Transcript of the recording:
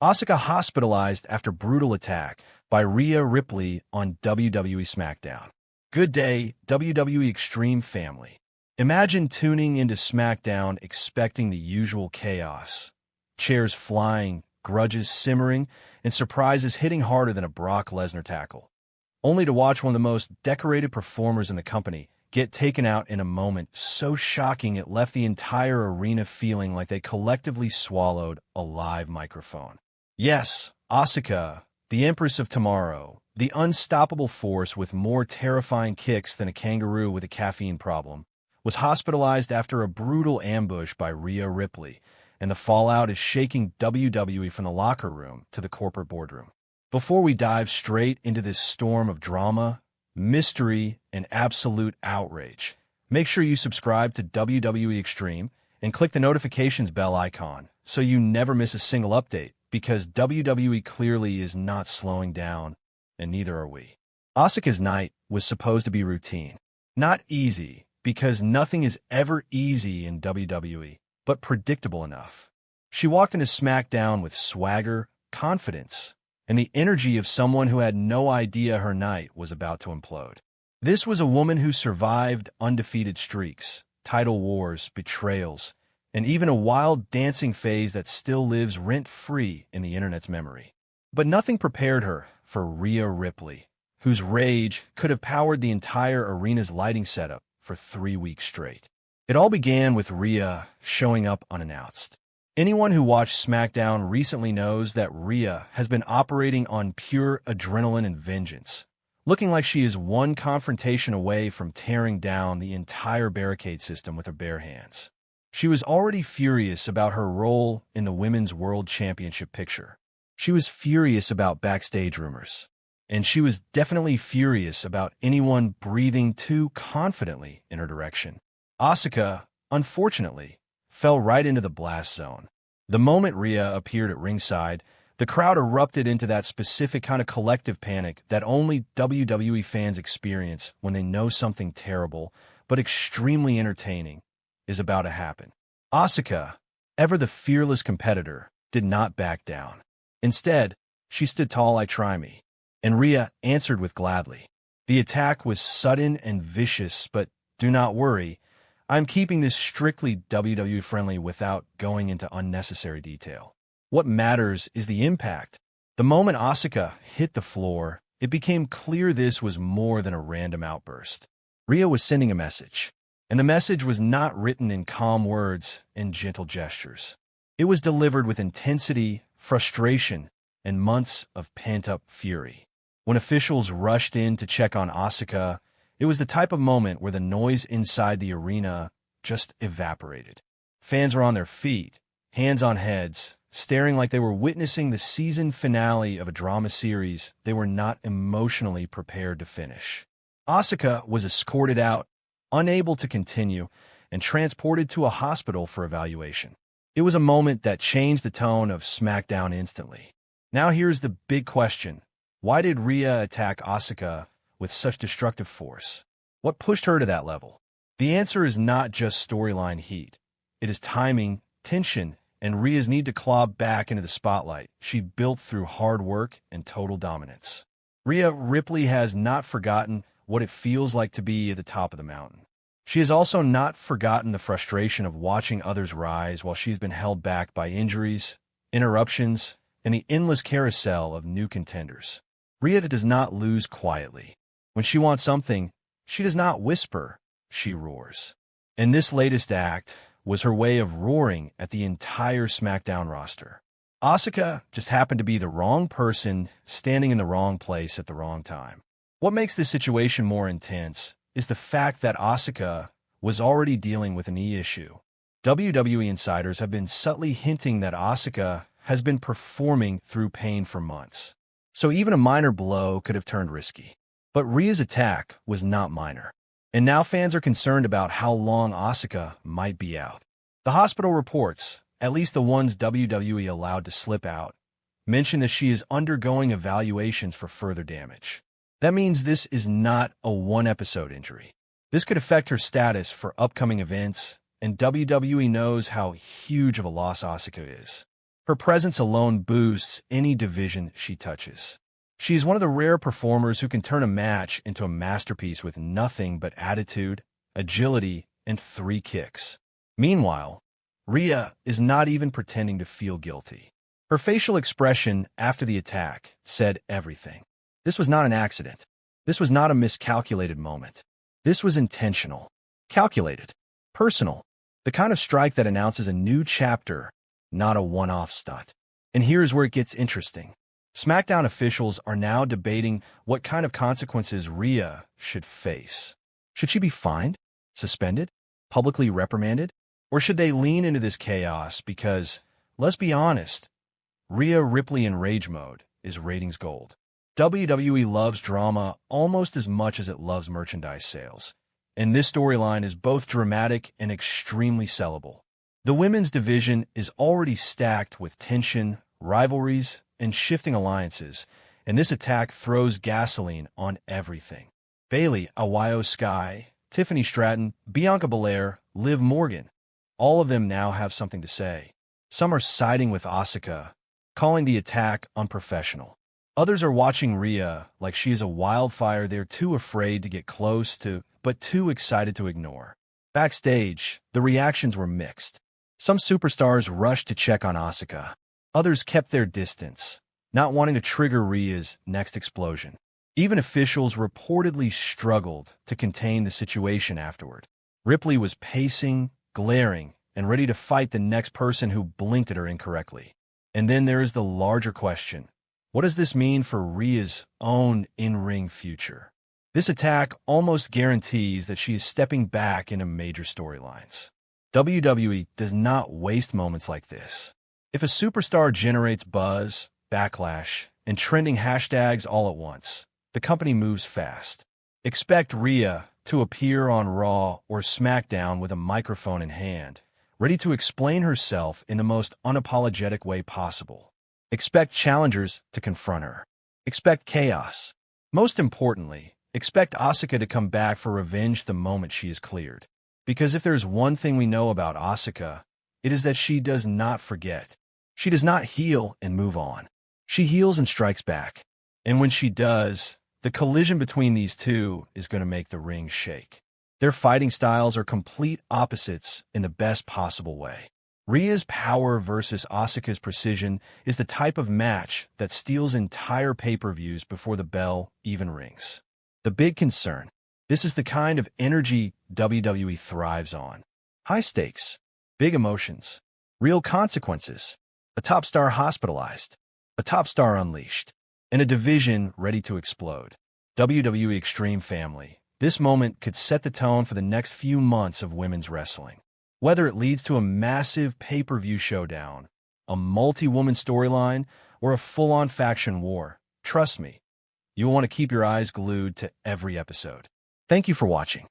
Asuka hospitalized after brutal attack by Rhea Ripley on WWE SmackDown. Good day, WWE Extreme family. Imagine tuning into SmackDown expecting the usual chaos. Chairs flying, grudges simmering, and surprises hitting harder than a Brock Lesnar tackle. Only to watch one of the most decorated performers in the company get taken out in a moment so shocking it left the entire arena feeling like they collectively swallowed a live microphone. Yes, Asuka, the Empress of Tomorrow, the unstoppable force with more terrifying kicks than a kangaroo with a caffeine problem, was hospitalized after a brutal ambush by Rhea Ripley, and the fallout is shaking WWE from the locker room to the corporate boardroom. Before we dive straight into this storm of drama, mystery, and absolute outrage, make sure you subscribe to WWE Extreme and click the notifications bell icon so you never miss a single update, because WWE clearly is not slowing down, and neither are we. Asuka's night was supposed to be routine. Not easy, because nothing is ever easy in WWE, but predictable enough. She walked into SmackDown with swagger, confidence, and the energy of someone who had no idea her night was about to implode. This was a woman who survived undefeated streaks, title wars, betrayals, and even a wild dancing phase that still lives rent-free in the internet's memory. But nothing prepared her for Rhea Ripley, whose rage could have powered the entire arena's lighting setup for 3 weeks straight. It all began with Rhea showing up unannounced. Anyone who watched SmackDown recently knows that Rhea has been operating on pure adrenaline and vengeance, looking like she is one confrontation away from tearing down the entire barricade system with her bare hands. She was already furious about her role in the Women's World Championship picture. She was furious about backstage rumors. And she was definitely furious about anyone breathing too confidently in her direction. Asuka, unfortunately, fell right into the blast zone. The moment Rhea appeared at ringside, the crowd erupted into that specific kind of collective panic that only WWE fans experience when they know something terrible, but extremely entertaining, is about to happen. Asuka, ever the fearless competitor, did not back down. Instead, she stood tall like try me, and Rhea answered with gladly. The attack was sudden and vicious, but do not worry, I'm keeping this strictly WWE friendly without going into unnecessary detail. What matters is the impact. The moment Asuka hit the floor, it became clear this was more than a random outburst. Rhea was sending a message. And the message was not written in calm words and gentle gestures. It was delivered with intensity, frustration, and months of pent-up fury. When officials rushed in to check on Asuka, it was the type of moment where the noise inside the arena just evaporated. Fans were on their feet, hands on heads, staring like they were witnessing the season finale of a drama series they were not emotionally prepared to finish. Asuka was escorted out, unable to continue, and transported to a hospital for evaluation. It was a moment that changed the tone of SmackDown instantly. Now here's the big question. Why did Rhea attack Asuka with such destructive force? What pushed her to that level? The answer is not just storyline heat. It is timing, tension, and Rhea's need to claw back into the spotlight she built through hard work and total dominance. Rhea Ripley has not forgotten what it feels like to be at the top of the mountain. She has also not forgotten the frustration of watching others rise while she's been held back by injuries, interruptions, and the endless carousel of new contenders. Rhea does not lose quietly. When she wants something, she does not whisper, she roars. And this latest act was her way of roaring at the entire SmackDown roster. Asuka just happened to be the wrong person standing in the wrong place at the wrong time. What makes this situation more intense is the fact that Asuka was already dealing with a knee issue. WWE insiders have been subtly hinting that Asuka has been performing through pain for months, so even a minor blow could have turned risky. But Rhea's attack was not minor, and now fans are concerned about how long Asuka might be out. The hospital reports, at least the ones WWE allowed to slip out, mention that she is undergoing evaluations for further damage. That means this is not a one-episode injury. This could affect her status for upcoming events, and WWE knows how huge of a loss Asuka is. Her presence alone boosts any division she touches. She's one of the rare performers who can turn a match into a masterpiece with nothing but attitude, agility, and 3 kicks. Meanwhile, Rhea is not even pretending to feel guilty. Her facial expression after the attack said everything. This was not an accident. This was not a miscalculated moment. This was intentional, calculated, personal, the kind of strike that announces a new chapter, not a one-off stunt. And here's where it gets interesting. SmackDown officials are now debating what kind of consequences Rhea should face. Should she be fined, suspended, publicly reprimanded? Or should they lean into this chaos because, let's be honest, Rhea Ripley in rage mode is ratings gold. WWE loves drama almost as much as it loves merchandise sales, and this storyline is both dramatic and extremely sellable. The women's division is already stacked with tension, rivalries, and shifting alliances, and this attack throws gasoline on everything. Bayley, Io Sky, Tiffany Stratton, Bianca Belair, Liv Morgan, all of them now have something to say. Some are siding with Asuka, calling the attack unprofessional. Others are watching Rhea like she is a wildfire they're too afraid to get close to, but too excited to ignore. Backstage, the reactions were mixed. Some superstars rushed to check on Asuka. Others kept their distance, not wanting to trigger Rhea's next explosion. Even officials reportedly struggled to contain the situation afterward. Ripley was pacing, glaring, and ready to fight the next person who blinked at her incorrectly. And then there is the larger question. What does this mean for Rhea's own in-ring future? This attack almost guarantees that she is stepping back into major storylines. WWE does not waste moments like this. If a superstar generates buzz, backlash, and trending hashtags all at once, the company moves fast. Expect Rhea to appear on Raw or SmackDown with a microphone in hand, ready to explain herself in the most unapologetic way possible. Expect challengers to confront her. Expect chaos. Most importantly, expect Asuka to come back for revenge the moment she is cleared. Because if there's one thing we know about Asuka, it is that she does not forget. She does not heal and move on. She heals and strikes back. And when she does, the collision between these two is going to make the ring shake. Their fighting styles are complete opposites in the best possible way. Rhea's power versus Asuka's precision is the type of match that steals entire pay-per-views before the bell even rings. The big concern, this is the kind of energy WWE thrives on. High stakes, big emotions, real consequences, a top star hospitalized, a top star unleashed, and a division ready to explode. WWE Extreme family, this moment could set the tone for the next few months of women's wrestling. Whether it leads to a massive pay-per-view showdown, a multi-woman storyline, or a full-on faction war, trust me, you will want to keep your eyes glued to every episode. Thank you for watching.